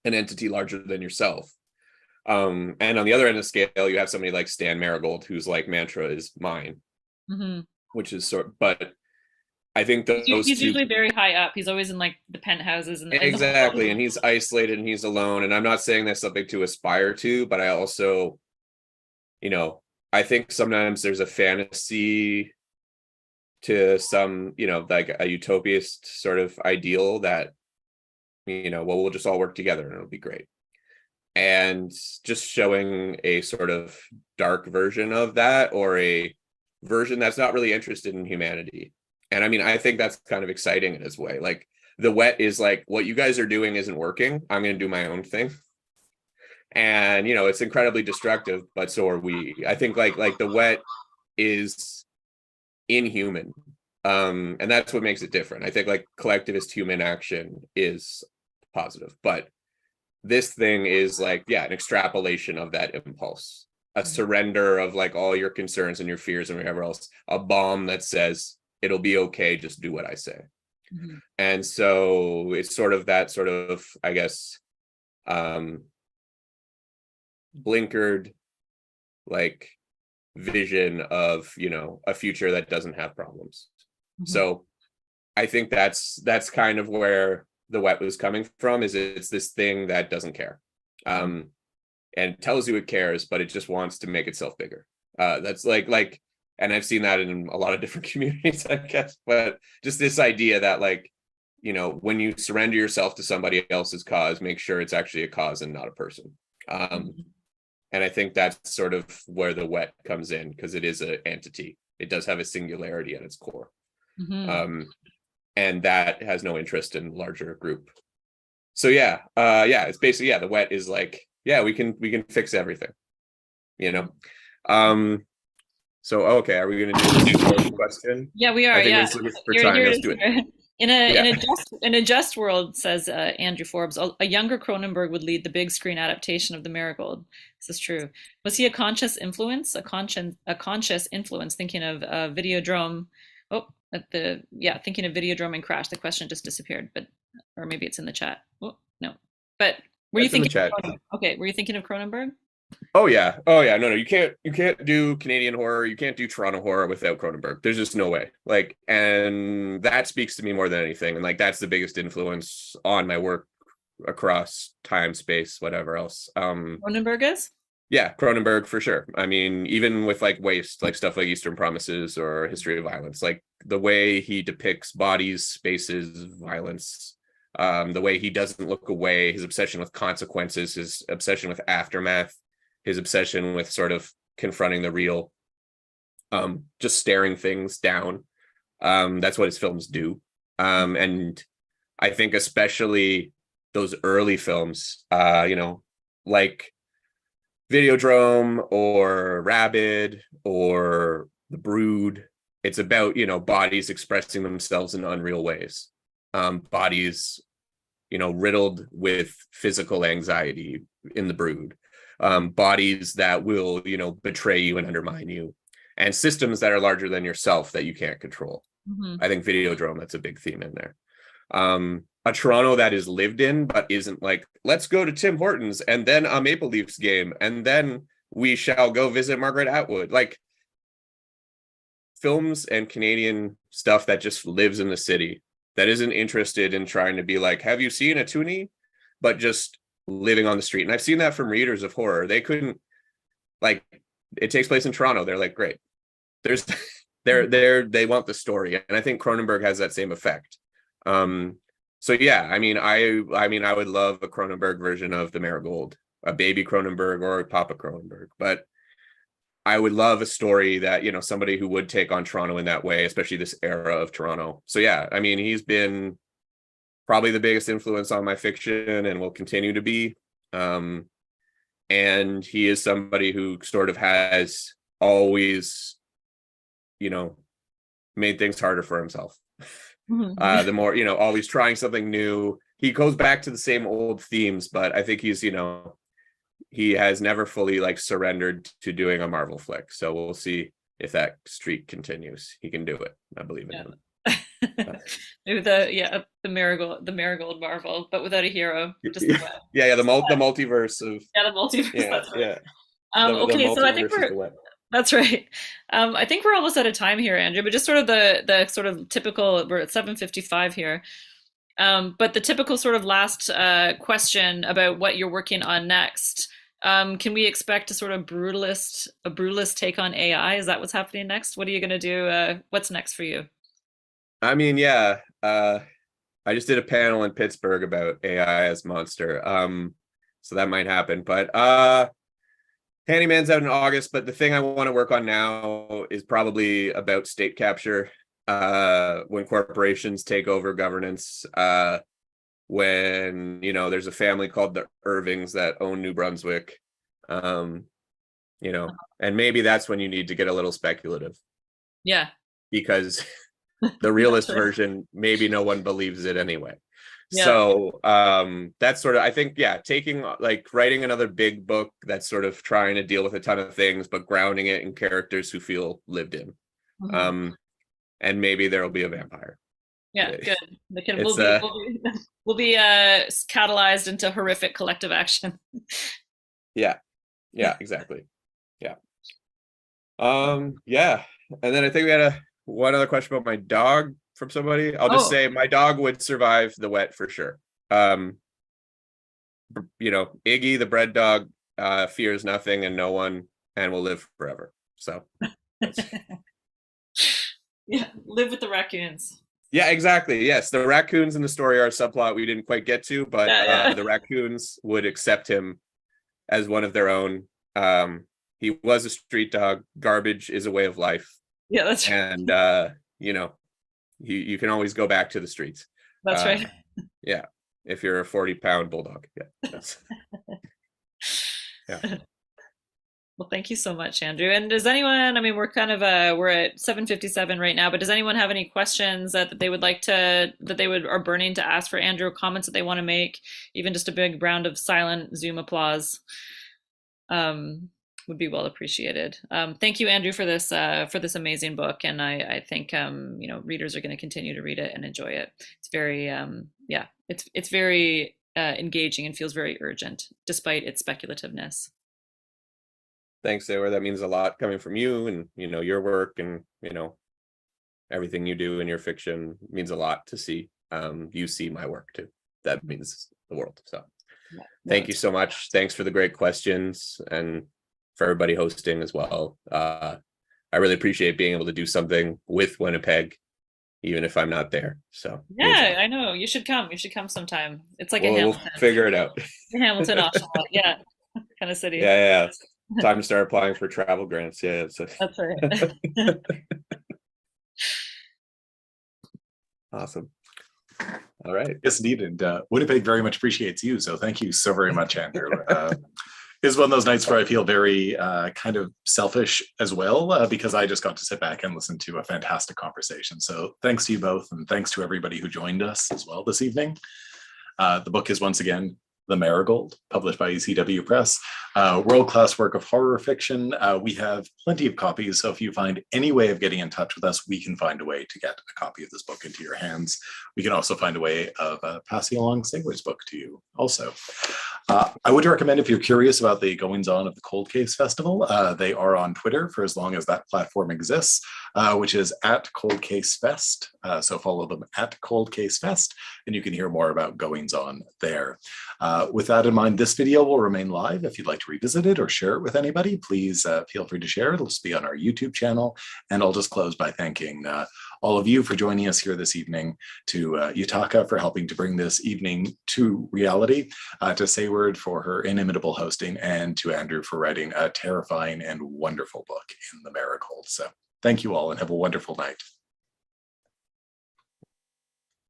an entity larger than yourself. And on the other end of the scale, you have somebody like Stan Marigold, whose like mantra is mine, mm-hmm. which is but I think he's usually very high up. He's always in like the penthouses exactly. And he's isolated and he's alone. And I'm not saying that's something to aspire to, but I also, I think sometimes there's a fantasy to some, like a utopist sort of ideal that, well, we'll just all work together and it'll be great. And just showing a sort of dark version of that, or a version that's not really interested in humanity. And I mean, I think that's kind of exciting in its way. Like, the Wet is like, what you guys are doing isn't working. I'm going to do my own thing. And, it's incredibly destructive, but so are we. I think like the Wet is inhuman. And that's what makes it different. I think like collectivist human action is positive, but this thing is like, an extrapolation of that impulse, a surrender of like all your concerns and your fears and whatever else, a bomb that says it'll be okay, just do what I say. Mm-hmm. And so it's sort of that sort of, I guess, blinkered like vision of, a future that doesn't have problems. Mm-hmm. So I think that's kind of where the Wet was coming from, is it's this thing that doesn't care, and tells you it cares, but it just wants to make itself bigger. That's like, and I've seen that in a lot of different communities, I guess, but just this idea that like, when you surrender yourself to somebody else's cause, make sure it's actually a cause and not a person. And I think that's sort of where the Wet comes in, because it is an entity. It does have a singularity at its core. Mm-hmm. And that has no interest in larger group. So it's basically, the Wet is like, we can fix everything, So okay, are we going to do the question? Yeah, we are. Let's do it. In a just world, says Andrew Forbes, a younger Cronenberg would lead the big screen adaptation of The Marigold. This is true. Was he a conscious influence? A conscious influence? Thinking of Videodrome. Thinking of Videodrome and Crash. The question just disappeared, or maybe it's in the chat. Oh no, but were you thinking? Okay, were you thinking of Cronenberg? Oh yeah. No, you can't do Canadian horror. You can't do Toronto horror without Cronenberg. There's just no way. Like, and that speaks to me more than anything. And like, that's the biggest influence on my work across time, space, whatever else. Cronenberg is? Yeah, Cronenberg for sure. I mean, even with like Waste, like stuff like Eastern Promises or History of Violence, like the way he depicts bodies, spaces, violence, the way he doesn't look away, his obsession with consequences, his obsession with aftermath, his obsession with sort of confronting the real, just staring things down. That's what his films do. And I think especially those early films, like Videodrome or Rabid or The Brood, it's about, bodies expressing themselves in unreal ways. Bodies, riddled with physical anxiety in The Brood. Bodies that will, betray you and undermine you, and systems that are larger than yourself that you can't control. Mm-hmm. I think Videodrome, that's a big theme in there. A Toronto that is lived in, but isn't like, let's go to Tim Hortons and then a Maple Leafs game, and then we shall go visit Margaret Atwood. Like, films and Canadian stuff that just lives in the city, that isn't interested in trying to be like, have you seen a toonie? But just living on the street. And I've seen that from readers of horror. They couldn't, like, it takes place in Toronto. They're like, great. There's they want the story. And I think Cronenberg has that same effect. So yeah, I mean, I would love a Cronenberg version of The Marigold, a baby Cronenberg or a Papa Cronenberg, but I would love a story that, somebody who would take on Toronto in that way, especially this era of Toronto. So yeah, I mean, he's been probably the biggest influence on my fiction and will continue to be. And he is somebody who sort of has always, made things harder for himself. Mm-hmm. The more, always trying something new. He goes back to the same old themes, but I think he's, he has never fully like surrendered to doing a Marvel flick. So we'll see if that streak continues. He can do it. I believe in him. Maybe the Marigold Marvel, but without a hero. Just the multiverse of the multiverse. Yeah. Okay, so I think that's right. I think we're almost out of time here, Andrew. But just sort of the sort of typical. We're at 7:55 here. But the typical sort of last question about what you're working on next. Can we expect a sort of brutalist take on AI? Is that what's happening next? What are you going to do? What's next for you? I mean, yeah. I just did a panel in Pittsburgh about AI as monster. So that might happen. But Handyman's out in August, but the thing I want to work on now is probably about state capture. When corporations take over governance, when, there's a family called the Irvings that own New Brunswick, and maybe that's when you need to get a little speculative. Yeah. Because the realist right. version, maybe no one believes it anyway. Yeah. So that's sort of, I think, writing another big book that's sort of trying to deal with a ton of things, but grounding it in characters who feel lived in. And maybe there'll be a vampire. Yeah, good. We'll be catalyzed into horrific collective action. Yeah, exactly. Yeah. Yeah. And then I think we had one other question about my dog from somebody. I'll just say my dog would survive the wet for sure. Iggy, the bread dog, fears nothing and no one and will live forever. So yeah, live with the raccoons. Yeah, exactly. Yes, the raccoons in the story are a subplot we didn't quite get to, but the raccoons would accept him as one of their own. He was a street dog. Garbage is a way of life. Yeah, that's right. And you can always go back to the streets. That's right. Yeah, if you're a 40-pound bulldog. Yeah. That's, yeah. Well, thank you so much, Andrew. And does anyone, we're kind of, we're at 7:57 right now, but does anyone have any questions that they would like to, are burning to ask for Andrew, comments that they want to make, even just a big round of silent Zoom applause would be well appreciated. Thank you, Andrew, for this amazing book. And I think, readers are going to continue to read it and enjoy it. It's very, it's very engaging and feels very urgent, despite its speculativeness. Thanks, Seyward. That means a lot coming from you and, your work and, everything you do in your fiction means a lot to see. You see my work too. That means the world. So thank you so much. Thanks for the great questions and for everybody hosting as well. I really appreciate being able to do something with Winnipeg, even if I'm not there. So yeah, I know. You should come. You should come sometime. It's like we'll figure it out. Hamilton, Oshawa. Yeah, kind of city. Yeah. Time to start applying for travel grants. Yeah, that's right. Awesome. All right. Yes, indeed. And Winnipeg very much appreciates you. So thank you so very much, Andrew. It's one of those nights where I feel very kind of selfish as well, because I just got to sit back and listen to a fantastic conversation. So thanks to you both, and thanks to everybody who joined us as well this evening. The book is once again The Marigold, published by ECW Press. World-class work of horror fiction. We have plenty of copies, so if you find any way of getting in touch with us, we can find a way to get a copy of this book into your hands. We can also find a way of passing along Seyward's book to you also. I would recommend, if you're curious about the goings-on of the Cold Case Festival, they are on Twitter for as long as that platform exists, which is at Cold Case Fest. So follow them at Cold Case Fest, and you can hear more about goings-on there. With that in mind, this video will remain live. If you'd like to revisit it or share it with anybody, please feel free to share. It'll just be on our YouTube channel. And I'll just close by thanking all of you for joining us here this evening, to Yutaka for helping to bring this evening to reality, to Seyward for her inimitable hosting, and to Andrew for writing a terrifying and wonderful book in The Marigold. So thank you all and have a wonderful night.